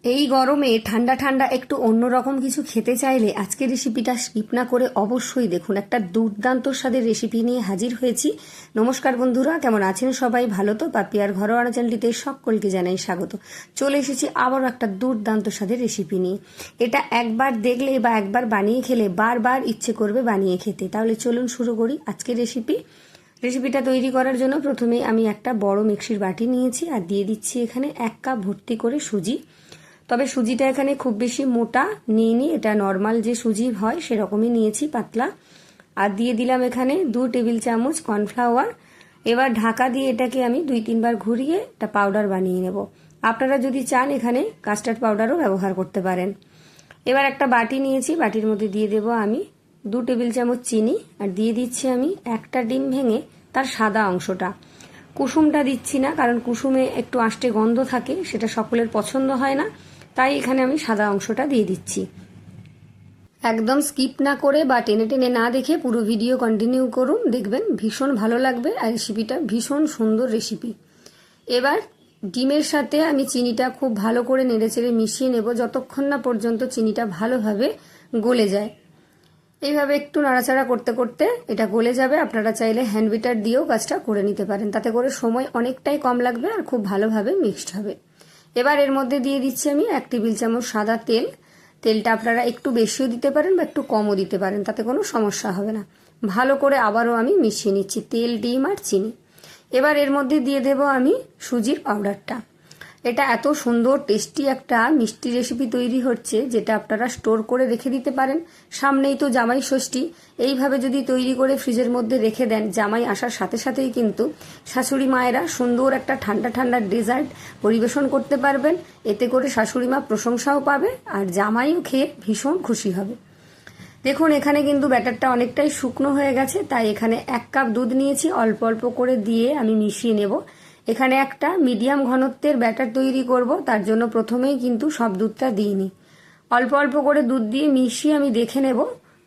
এই গরমে ঠান্ডা ঠান্ডা একটু অন্যরকম কিছু খেতে চাইলে আজকের রেসিপিটা স্কিপ না করে অবশ্যই দেখুন। একটা দুর্দান্ত স্বাদের রেসিপি নিয়ে হাজির হয়েছি। নমস্কার বন্ধুরা, কেমন আছেন সবাই? ভালো তো? পাপিয়ার ঘরোয়া চ্যানেলটিতে সকলকে জানাই স্বাগত। চলে এসেছি আবারও একটা দুর্দান্ত স্বাদের রেসিপি নিয়ে। এটা একবার দেখলে বা একবার বানিয়ে খেলে বারবার ইচ্ছে করবে বানিয়ে খেতে। তাহলে চলুন শুরু করি আজকের রেসিপিটা তৈরি করার জন্য প্রথমে আমি একটা বড় মিক্সির বাটি নিয়েছি আর দিয়ে দিচ্ছি এখানে 1 কাপ ভর্তি করে সুজি। তবে সুজিটা এখানে খুব বেশি মোটা নিইনি, এটা নর্মাল যে সুজি হয় সেরকমই নিয়েছি, পাতলা। আর দিয়ে দিলাম এখানে 2 টেবিল চামচ কর্নফ্লাওয়ার। এবার ঢাকা দিয়ে এটাকে আমি 2-3 বার ঘুরিয়ে একটা পাউডার বানিয়ে নেব। আপনারা যদি চান এখানে কাস্টার্ড পাউডারও ব্যবহার করতে পারেন। এবার একটা বাটি নিয়েছি, বাটির মধ্যে দিয়ে দেব আমি 2 টেবিল চামচ চিনি আর দিয়ে দিচ্ছি আমি একটা ডিম ভেঙে তার সাদা অংশটা। কুসুমটা দিচ্ছি না, কারণ কুসুমে একটু আষ্টে গন্ধ থাকে, সেটা সকলের পছন্দ হয় না, তাই এখানে আমি সাদা অংশটা দিয়ে দিচ্ছি। একদম স্কিপ না করে বা টেনে টেনে না দেখে পুরো ভিডিও কন্টিনিউ করুন, দেখবেন ভীষণ ভালো লাগবে আর রেসিপিটা ভীষণ সুন্দর রেসিপি। এবার ডিমের সাথে আমি চিনিটা খুব ভালো করে নেড়েচেড়ে মিশিয়ে নেব যতক্ষণ না পর্যন্ত চিনিটা ভালোভাবে গলে যায়। এইভাবে একটু নাড়াচাড়া করতে করতে এটা গলে যাবে। আপনারা চাইলে হ্যান্ড বিটার দিয়েও কাজটা করে নিতে পারেন, তাতে করে সময় অনেকটাই কম লাগবে আর খুব ভালোভাবে মিক্সড হবে। এবার এর মধ্যে দিয়ে দিচ্ছি আমি 1 টেবিল চামচ সাদা তেল। তেলটা আপনারা একটু বেশিও দিতে পারেন বা একটু কমও দিতে পারেন, তাতে কোনো সমস্যা হবে না। ভালো করে আবারও আমি মিশিয়ে নিচ্ছি তেল, ডিম আর চিনি। এবার এর মধ্যে দিয়ে দেব আমি সুজির পাউডারটা। এটা এত সুন্দর টেস্টি একটা মিষ্টি রেসিপি তৈরি হচ্ছে, যেটা আপনারা স্টোর করে রেখে দিতে পারেন। সামনেই তো জামাই ষষ্ঠী, এইভাবে যদি তৈরি করে ফ্রিজের মধ্যে রেখে দেন, জামাই আসার সাথে সাথেই কিন্তু শাশুড়ি মায়েরা সুন্দর একটা ঠান্ডা ঠান্ডা ডেজার্ট পরিবেশন করতে পারবেন। এতে করে শাশুড়ি মা প্রশংসাও পাবে আর জামাইও খেয়ে ভীষণ খুশি হবে। দেখুন এখানে কিন্তু ব্যাটারটা অনেকটাই শুকনো হয়ে গেছে, তাই এখানে 1 কাপ দুধ নিয়েছি, অল্প অল্প করে দিয়ে আমি মিশিয়ে নেব। এখানে একটা মিডিয়াম ঘনত্বের ব্যাটার তৈরি করব, তার জন্য প্রথমেই কিন্তু সব দুধটা দিইনি। অল্প অল্প করে দুধ দিয়ে মিশিয়ে আমি দেখে নেব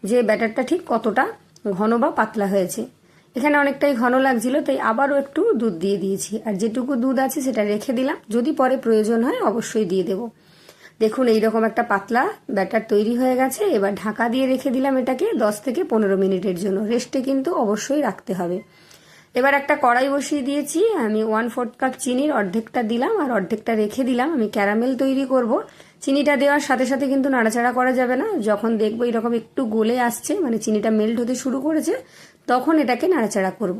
যে ব্যাটারটা ঠিক কতটা ঘন বা পাতলা হয়েছে। এখানে অনেকটাই ঘন লাগছিল, তাই আবারও একটু দুধ দিয়ে দিয়েছি। আর যেটুকু দুধ আছে সেটা রেখে দিলাম, যদি পরে প্রয়োজন হয় অবশ্যই দিয়ে দেব। দেখুন এইরকম একটা পাতলা ব্যাটার তৈরি হয়ে গেছে। এবার ঢাকা দিয়ে রেখে দিলাম এটাকে 10 থেকে 15 মিনিটের জন্য। রেস্টে কিন্তু অবশ্যই রাখতে হবে। এবার একটা কড়াই বসিয়ে দিয়েছি, আমি 1/4 কাপ চিনির অর্ধেকটা দিলাম আর অর্ধেকটা রেখে দিলাম। আমি ক্যারামেল তৈরি করব। চিনিটা দেওয়ার সাথে সাথে কিন্তু নাড়াচাড়া করা যাবে না। যখন দেখবো এরকম একটু গলে আসছে, মানে চিনিটা মেল্ট হতে শুরু করেছে, তখন এটাকে নাড়াচাড়া করব।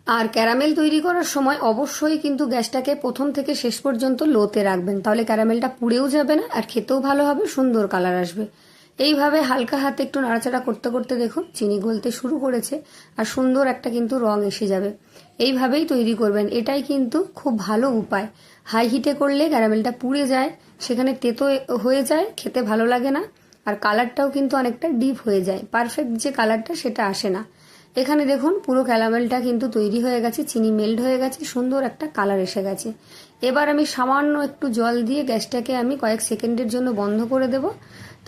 আর ক্যারামেল তৈরি করার সময় অবশ্যই কিন্তু গ্যাসটাকে প্রথম থেকে শেষ পর্যন্ত লোতে রাখবেন, তাহলে ক্যারামেলটা পুড়েও যাবে না আর খেতেও ভালো হবে, সুন্দর কালার আসবে। এইভাবে হালকা হাতে একটু নাড়াচাড়া করতে করতে দেখুন চিনি গলতে শুরু করেছে আর সুন্দর একটা কিন্তু রং এসে যাবে। এইভাবেই তৈরি করবেন, এটাই কিন্তু খুব ভালো উপায়। হাই হিটে করলে ক্যারামেলটা পুড়ে যায়, সেখানে তেতো হয়ে যায়, খেতে ভালো লাগে না, আর কালারটাও কিন্তু অনেকটা ডিপ হয়ে যায়, পারফেক্ট যে কালারটা সেটা আসে না। এখানে দেখুন পুরো ক্যারামেলটা কিন্তু তৈরি হয়ে গেছে, চিনি মেল্ট হয়ে গেছে, সুন্দর একটা কালার এসে গেছে। এবার আমি সামান্য একটু জল দিয়ে গ্যাসটাকে আমি কয়েক সেকেন্ডের জন্য বন্ধ করে দেব।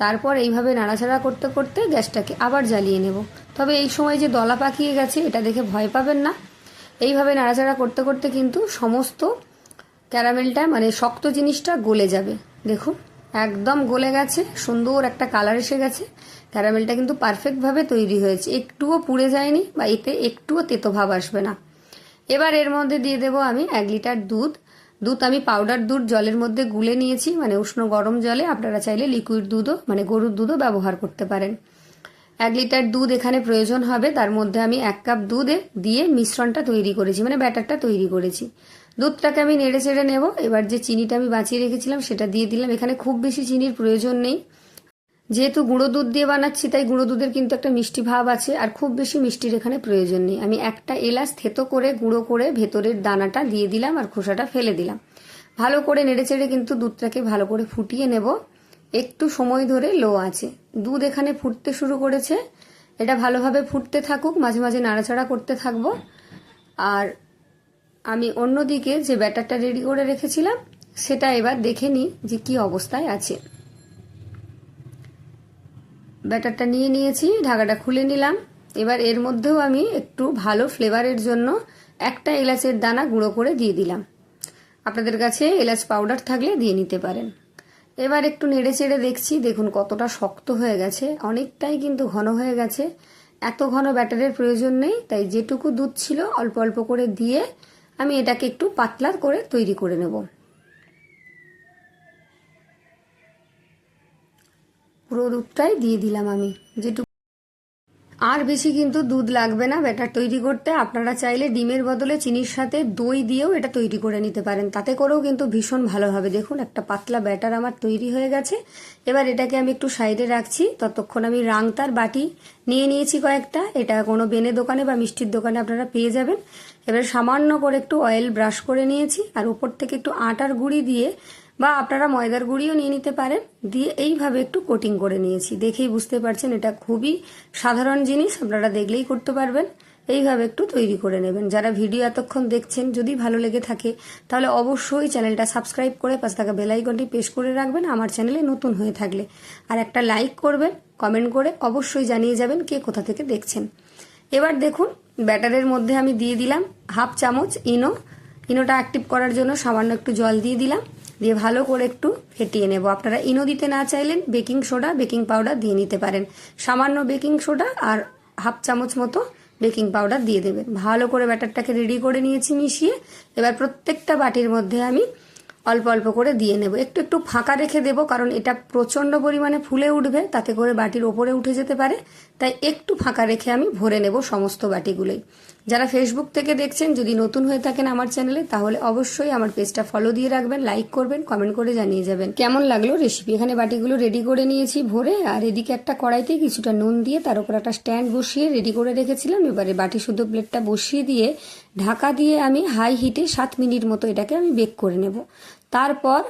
তারপর এইভাবে নাড়াচাড়া করতে করতে গ্যাসটাকে আবার জ্বালিয়ে নেব। তবে এই সময় যে দলা পাকিয়ে গেছে এটা দেখে ভয় পাবেন না। এইভাবে নাড়াচাড়া করতে করতে কিন্তু সমস্ত ক্যারামেলটা, মানে শক্ত জিনিসটা গলে যাবে। দেখুন একদম গলে গেছে, সুন্দর একটা কালার এসে গেছে। ক্যারামেলটা কিন্তু পারফেক্টভাবে তৈরি হয়েছে, একটুও পুড়ে যায়নি বা এতে একটুও তেতো ভাব আসবে না। এবার এর মধ্যে দিয়ে দেব আমি 1 লিটার দুধ। আমি পাউডার দুধ জলের মধ্যে গুলে নিয়েছি, মানে উষ্ণ গরম জলে। আপনারা চাইলে লিকুইড দুধও, মানে গরুর দুধও ব্যবহার করতে পারেন। 1 লিটার দুধ এখানে প্রয়োজন হবে, তার মধ্যে আমি 1 কাপ দুধ দিয়ে মিশ্রণটা তৈরি করেছি, মানে ব্যাটারটা তৈরি করেছি। দুধটাকে আমি নেড়ে চেড়ে নেব। এবার যে চিনিটা আমি বাঁচিয়ে রেখেছিলাম সেটা দিয়ে দিলাম। এখানে খুব বেশি চিনির প্রয়োজন নেই, যেহেতু গুঁড়ো দুধ দিয়ে বানাচ্ছি তাই গুঁড়ো দুধের কিন্তু একটা মিষ্টি ভাব আছে, আর খুব বেশি মিষ্টির এখানে প্রয়োজন নেই। আমি একটা এলাচ থেতো করে গুঁড়ো করে ভেতরের দানাটা দিয়ে দিলাম আর খোসাটা ফেলে দিলাম। ভালো করে নেড়েচেড়ে কিন্তু দুধটাকে ভালো করে ফুটিয়ে নেব, একটু সময় ধরে লো আছে। দুধ এখানে ফুটতে শুরু করেছে, এটা ভালোভাবে ফুটতে থাকুক, মাঝে মাঝে নাড়াচাড়া করতে থাকবো। আর আমি অন্যদিকে যে ব্যাটারটা রেডি করে রেখেছিলাম সেটা এবার দেখে নিই যে কি অবস্থায় আছে। ব্যাটারটা নিয়ে নিয়েছি, ঢাকাটা খুলে নিলাম। এবার এর মধ্যেও আমি একটু ভালো ফ্লেভারের জন্য একটা এলাচের দানা গুঁড়ো করে দিয়ে দিলাম। আপনাদের কাছে এলাচ পাউডার থাকলে দিয়ে নিতে পারেন। এবার একটু নেড়ে চেড়ে দেখছি, দেখুন কতটা শক্ত হয়ে গেছে, অনেকটাই কিন্তু ঘন হয়ে গেছে। এত ঘন ব্যাটারের প্রয়োজন নেই, তাই যেটুকু দুধ ছিল অল্প অল্প করে দিয়ে আমি এটাকে একটু পাতলা করে তৈরি করে নেব। পুরো দুধটাই দিয়ে দিলাম আমি যেটুকু। আর বেশি কিন্তু দুধ লাগবে না ব্যাটার তৈরি করতে। আপনারা চাইলে ডিমের বদলে চিনির সাথে দই দিয়েও এটা তৈরি করে নিতে পারেন, তাতে করেও কিন্তু ভীষণ ভালো হবে। দেখুন একটা পাতলা ব্যাটার আমার তৈরি হয়ে গেছে। এবার এটাকে আমি একটু সাইডে রাখছি। ততক্ষণ আমি রাংতার বাটি নিয়ে নিয়েছি কয়েকটা, এটা কোনো বেনে দোকানে বা মিষ্টির দোকানে আপনারা পেয়ে যাবেন। এবার সামান্য করে একটু অয়েল ব্রাশ করে নিয়েছি, আর উপর থেকে একটু আটার গুঁড়ি দিয়ে বা আপনারা ময়দার গুঁড়িও নিয়ে নিতে পারেন, দিয়ে এইভাবে একটু কোটিং করে নিয়েছি। দেখেই বুঝতে পারছেন এটা খুবই সাধারণ জিনিস, আপনারা দেখলেই করতে পারবেন। এইভাবে একটু তৈরি করে নেবেন। যারা ভিডিও এতক্ষণ দেখছেন, যদি ভালো লেগে থাকে তাহলে অবশ্যই চ্যানেলটা সাবস্ক্রাইব করে পাশে থাকা বেল আইকনটি প্রেস করে রাখবেন আমার চ্যানেলে নতুন হয়ে থাকলে। আর একটা লাইক করবেন, কমেন্ট করে অবশ্যই জানিয়ে যাবেন কে কোথা থেকে দেখছেন। এবার দেখুন ব্যাটারের মধ্যে আমি দিয়ে দিলাম হাফ চামচ ইনোটা অ্যাক্টিভ করার জন্য সামান্য একটু জল দিয়ে দিলাম, দিয়ে ভালো করে একটু ফেটিয়ে নেব। আপনারা ইনো দিতে না চাইলেন বেকিং সোডা, বেকিং পাউডার দিয়ে নিতে পারেন। সামান্য বেকিং সোডা আর হাফ চামচ মতো বেকিং পাউডার দিয়ে দেবেন। ভালো করে ব্যাটারটাকে রেডি করে নিয়েছি মিশিয়ে। এবার প্রত্যেকটা বাটির মধ্যে আমি অল্প অল্প করে দিয়ে নেব, একটু একটু ফাঁকা রেখে দেব, কারণ এটা প্রচণ্ড পরিমাণে ফুলে উঠবে, তাতে করে বাটির ওপরে উঠে যেতে পারে। তাই একটু ফাঁকা রেখে আমি ভরে নেব সমস্ত বাটিগুলোই। যারা ফেসবুক থেকে দেখছেন, যদি নতুন হয়ে থাকেন আমার চ্যানেলে, তাহলে অবশ্যই আমার পেজটা ফলো দিয়ে রাখবেন, লাইক করবেন, কমেন্ট করে জানিয়ে যাবেন কেমন লাগলো রেসিপি। এখানে বাটিগুলো রেডি করে নিয়েছি ভরে, আর এদিকে একটা কড়াইতে কিছুটা নুন দিয়ে তার উপর একটা স্ট্যান্ড বসিয়ে রেডি করে রেখেছিলাম। এবারে বাটি শুদ্ধ প্লেটটা বসিয়ে দিয়ে ঢাকা দিয়ে আমি হাই হিটে 7 মিনিট মতো এটাকে আমি বেক করে নেব। তারপর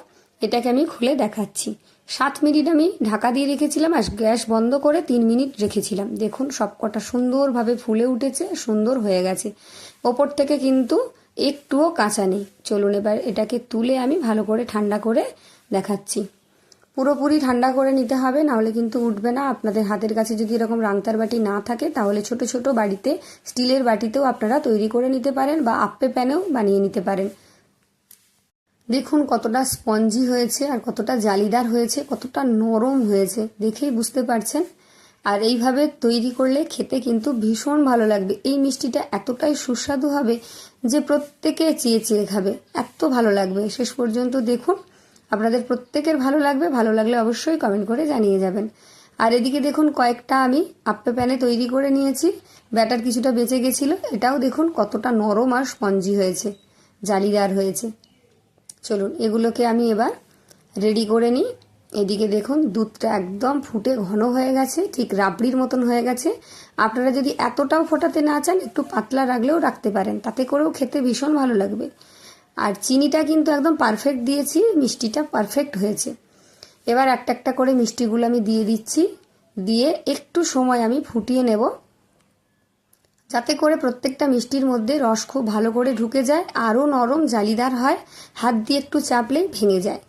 এটাকে আমি খুলে দেখাচ্ছি। 7 মিনিট আমি ঢাকা দিয়ে রেখেছিলাম, আর গ্যাস বন্ধ করে 3 মিনিট রেখেছিলাম। দেখুন সবকটা সুন্দরভাবে ফুলে উঠেছে, সুন্দর হয়ে গেছে। ওপর থেকে কিন্তু একটুও কাঁচা নেই। চলুন এবার এটাকে তুলে আমি ভালো করে ঠান্ডা করে দেখাচ্ছি। পুরোপুরি ঠান্ডা করে নিতে হবে, নাহলে কিন্তু উঠবে না। আপনাদের হাতের কাছে যদি এরকম রাংতার বাটি না থাকে, তাহলে ছোট ছোট বাড়িতে স্টিলের বাটিতেও আপনারা তৈরি করে নিতে পারেন, বা আপ্পে প্যানেও বানিয়ে নিতে পারেন। দেখুন কতটা স্পঞ্জি হয়েছে, আর কতটা জালিদার হয়েছে, কতটা নরম হয়েছে, দেখেই বুঝতে পারছেন। আর এইভাবে তৈরি করলে খেতে কিন্তু ভীষণ ভালো লাগবে। এই মিষ্টিটা এতটাই সুস্বাদু হবে যে প্রত্যেকে চেয়ে চেয়ে খাবে, এত ভালো লাগবে। শেষ পর্যন্ত দেখুন, আপনাদের প্রত্যেকের ভালো লাগবে। ভালো লাগলে অবশ্যই কমেন্ট করে জানিয়ে যাবেন। আর এদিকে দেখুন কয়েকটা আমি আপ্পে প্যানে তৈরি করে নিয়েছি, ব্যাটার কিছুটা বেঁচে গেছিলো। এটাও দেখুন কতটা নরম আর স্পঞ্জি হয়েছে, জালিদার হয়েছে। চলুন এগুলোকে আমি এবার রেডি করে নিই। এদিকে দেখুন দুধটা একদম ফুটে ঘন হয়ে গেছে, ঠিক রাবড়ির মতন হয়ে গেছে। আপনারা যদি এতটাও ফোটাতে না চান, একটু পাতলা রাখলেও রাখতে পারেন, তাতে করেও খেতে ভীষণ ভালো লাগবে। আর চিনিটা কিন্তু একদম পারফেক্ট দিয়েছি, মিষ্টিটা পারফেক্ট হয়েছে। এবার একটা একটা করে মিষ্টিগুলো আমি দিয়ে দিচ্ছি, দিয়ে একটু সময় আমি ফুটিয়ে নেব, যাতে করে প্রত্যেকটা মিষ্টির মধ্যে রস খুব ভালো করে ঢুকে যায়, আরও নরম জালিদার হয়, হাত দিয়ে একটু চাপলেই ভেঙে যায়।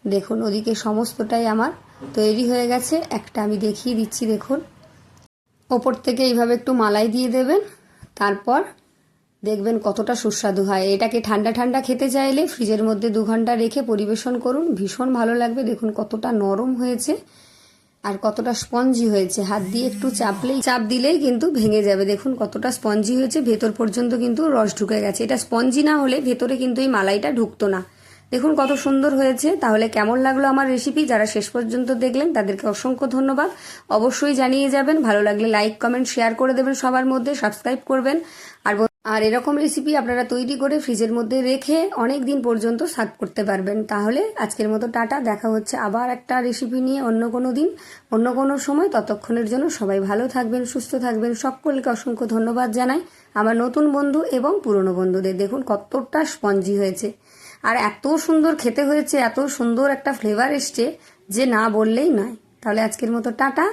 দেখুন ওদিকে সমস্তটাই আমার তৈরি হয়ে গেছে। একটা আমি দেখিয়ে দিচ্ছি, দেখুন ওপর থেকে এইভাবে একটু মালাই দিয়ে দেবেন, তারপর দেখবেন কতটা সুস্বাদু হয়। এটাকে ঠান্ডা ঠান্ডা খেতে চাইলে ফ্রিজের মধ্যে 2 ঘন্টা রেখে পরিবেশন করুন, ভীষণ ভালো লাগবে। দেখুন কতটা নরম হয়েছে আর কতটা স্পঞ্জি হয়েছে, হাত দিয়ে একটু চাপ দিলেই কিন্তু ভেঙে যাবে। দেখুন কতটা স্পঞ্জি হয়েছে, ভেতর পর্যন্ত কিন্তু রস ঢুকে গেছে। এটা স্পঞ্জি না হলে ভেতরে কিন্তু এই মালাইটা ঢুকতো না। দেখুন কত সুন্দর হয়েছে। তাহলে কেমন লাগলো আমার রেসিপি? যারা শেষ পর্যন্ত দেখলেন তাদেরকে অসংখ্য ধন্যবাদ। অবশ্যই জানিয়ে যাবেন, ভালো লাগলে লাইক কমেন্ট শেয়ার করে দেবেন সবার মধ্যে, সাবস্ক্রাইব করবেন। আর এরকম রেসিপি আপনারা তৈরি করে ফ্রিজের মধ্যে রেখে অনেক দিন পর্যন্ত সার্ভ করতে পারবেন। তাহলে আজকের মতো টাটা, দেখা হচ্ছে আবার একটা রেসিপি নিয়ে অন্য কোনো দিন, অন্য কোনো সময়। ততক্ষণের জন্য সবাই ভালো থাকবেন, সুস্থ থাকবেন। সকলকে অসংখ্য ধন্যবাদ জানাই, আমার নতুন বন্ধু এবং পুরনো বন্ধুদের। দেখুন কতটা স্পঞ্জি হয়েছে, আর এত সুন্দর খেতে হয়েছে, এত সুন্দর একটা ফ্লেভার এসছে যে না বললেই নয়। তাহলে আজকের মতো টাটা।